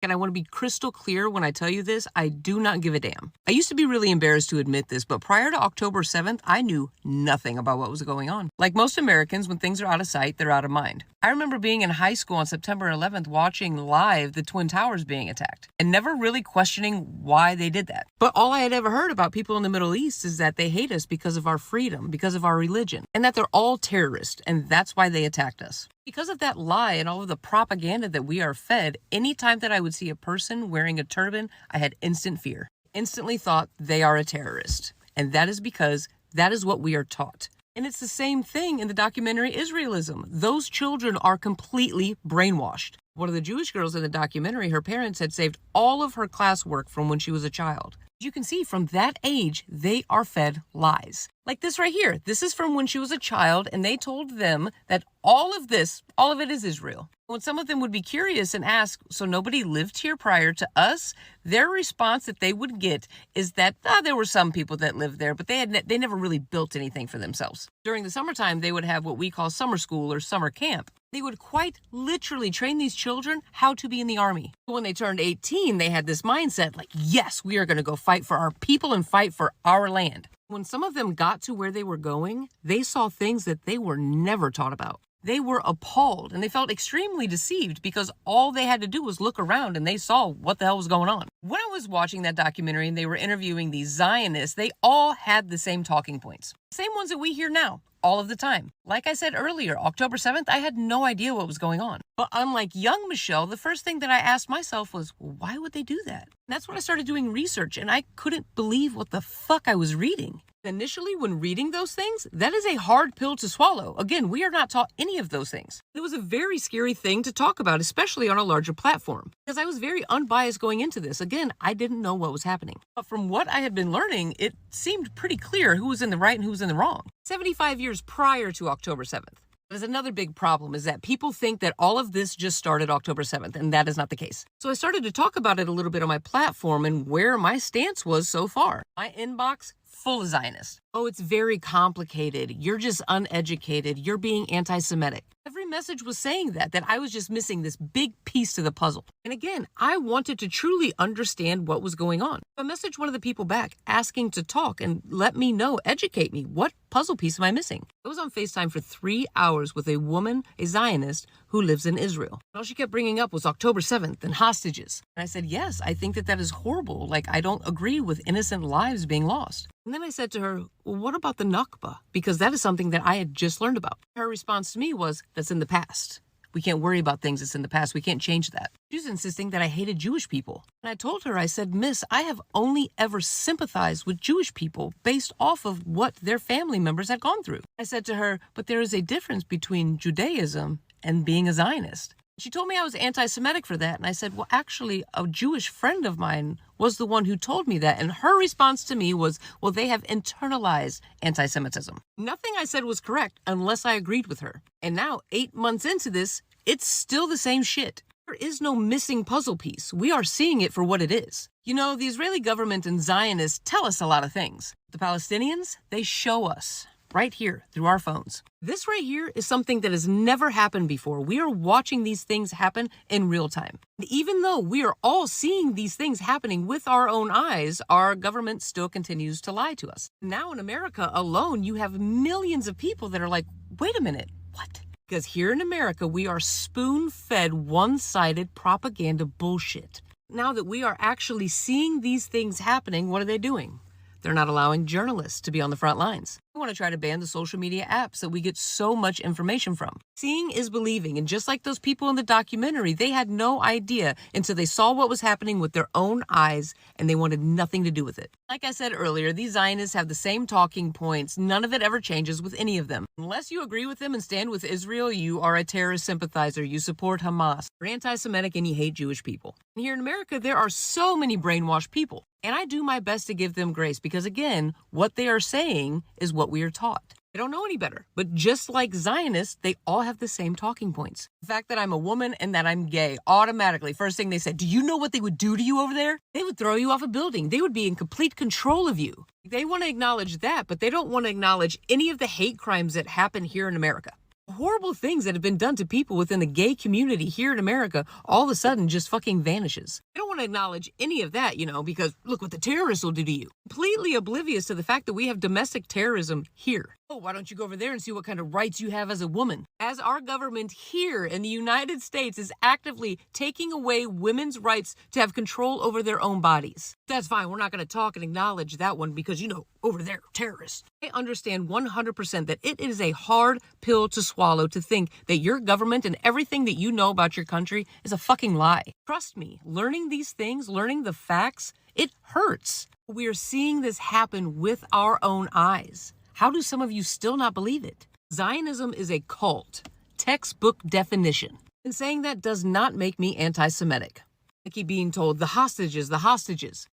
And I want to be crystal clear when I tell you this, I do not give a damn. I used to be really embarrassed to admit this, but prior to October 7th, I knew nothing about what was going on. Like most Americans, when things are out of sight, they're out of mind. I remember being in high school on September 11th watching live the Twin Towers being attacked and never really questioning why they did that. But all I had ever heard about people in the Middle East is that they hate us because of our freedom, because of our religion, and that they're all terrorists, and that's why they attacked us. Because of that lie and all of the propaganda that we are fed, anytime that I would see a person wearing a turban, I had instant fear. Instantly thought they are a terrorist. And that is because that is what we are taught. And it's the same thing in the documentary Israelism. Those children are completely brainwashed. One of the Jewish girls in the documentary, her parents had saved all of her classwork from when she was a child. You can see from that age, they are fed lies. Like this right here. This is from when she was a child, and they told them that all of it is Israel. When some of them would be curious and ask, so nobody lived here prior to us? Their response that they would get is that there were some people that lived there, but they never really built anything for themselves. During the summertime, they would have what we call summer school or summer camp. They would quite literally train these children how to be in the army. When they turned 18, they had this mindset like, yes, we are going to go fight for our people and fight for our land. When some of them got to where they were going, they saw things that they were never taught about. They were appalled and they felt extremely deceived because all they had to do was look around and they saw what the hell was going on. When I was watching that documentary and they were interviewing these Zionists, they all had the same talking points. Same ones that we hear now, all of the time. Like I said earlier, October 7th, I had no idea what was going on. But unlike young Michelle, the first thing that I asked myself was, why would they do that? And that's when I started doing research and I couldn't believe what the fuck I was reading. Initially, when reading those things, that is a hard pill to swallow. Again, we are not taught any of those things. It was a very scary thing to talk about, especially on a larger platform, because I was very unbiased going into this. Again, I didn't know what was happening. But from what I had been learning, it seemed pretty clear who was in the right and who was in the wrong. 75 years prior to October 7th. There's another big problem is that people think that all of this just started October 7th, and that is not the case. So I started to talk about it a little bit on my platform and where my stance was so far. My inbox, full of Zionists. Oh, it's very complicated. You're just uneducated. You're being anti-Semitic. Every message was saying that I was just missing this big piece to the puzzle. And again, I wanted to truly understand what was going on. I messaged one of the people back asking to talk and let me know, educate me. What puzzle piece am I missing? I was on FaceTime for 3 hours with a woman, a Zionist, who lives in Israel. All she kept bringing up was October 7th and hostages. And I said, yes, I think that is horrible. Like, I don't agree with innocent lives being lost. And then I said to her, well, what about the Nakba? Because that is something that I had just learned about. Her response to me was, that's in the past. We can't worry about things that's in the past. We can't change that. She was insisting that I hated Jewish people. And I told her, I said, Miss, I have only ever sympathized with Jewish people based off of what their family members had gone through. I said to her, but there is a difference between Judaism and being a Zionist. She told me I was anti-Semitic for that. And I said, well, actually, a Jewish friend of mine was the one who told me that. And her response to me was, well, they have internalized anti-Semitism. Nothing I said was correct unless I agreed with her. And now, 8 months into this, it's still the same shit. There is no missing puzzle piece. We are seeing it for what it is. You know, the Israeli government and Zionists tell us a lot of things. The Palestinians, they show us. Right here through our phones. This right here is something that has never happened before. We are watching these things happen in real time. And even though we are all seeing these things happening with our own eyes, our government still continues to lie to us. Now in America alone, you have millions of people that are like, wait a minute, what? Because here in America, we are spoon-fed one-sided propaganda bullshit. Now that we are actually seeing these things happening, what are they doing? They're not allowing journalists to be on the front lines. We want to try to ban the social media apps that we get so much information from. Seeing is believing, and just like those people in the documentary, they had no idea until they saw what was happening with their own eyes, and they wanted nothing to do with it. Like I said earlier, these Zionists have the same talking points. None of it ever changes with any of them. Unless you agree with them and stand with Israel, you are a terrorist sympathizer, you support Hamas, you're anti-Semitic, and you hate Jewish people. And here in America, there are so many brainwashed people. And I do my best to give them grace because, again, what they are saying is what we are taught. They don't know any better. But just like Zionists, they all have the same talking points. The fact that I'm a woman and that I'm gay, automatically, first thing they said, do you know what they would do to you over there? They would throw you off a building. They would be in complete control of you. They want to acknowledge that, but they don't want to acknowledge any of the hate crimes that happen here in America. Horrible things that have been done to people within the gay community here in America all of a sudden just fucking vanishes. I don't want to acknowledge any of that, because look what the terrorists will do to you. Completely oblivious to the fact that we have domestic terrorism here. Oh, why don't you go over there and see what kind of rights you have as a woman? As our government here in the United States is actively taking away women's rights to have control over their own bodies. That's fine. We're not going to talk and acknowledge that one because, over there, terrorists. I understand 100% that it is a hard pill to swallow to think that your government and everything that you know about your country is a fucking lie. Trust me, learning these things, learning the facts, it hurts. We are seeing this happen with our own eyes. How do some of you still not believe it? Zionism is a cult. Textbook definition. And saying that does not make me anti-Semitic. I keep being told, the hostages.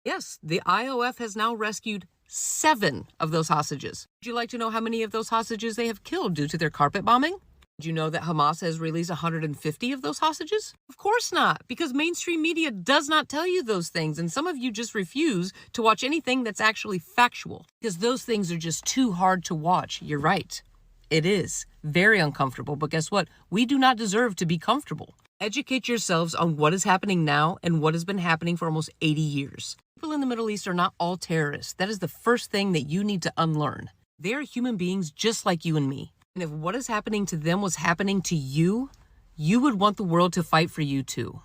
Yes, the IOF has now rescued 7 of those hostages. Would you like to know how many of those hostages they have killed due to their carpet bombing? Did you know that Hamas has released 150 of those hostages? Of course not, because mainstream media does not tell you those things, and some of you just refuse to watch anything that's actually factual, because those things are just too hard to watch. You're right. It is very uncomfortable, but guess what? We do not deserve to be comfortable. Educate yourselves on what is happening now and what has been happening for almost 80 years. People in the Middle East are not all terrorists. That is the first thing that you need to unlearn. They are human beings just like you and me. And if what is happening to them was happening to you, you would want the world to fight for you too.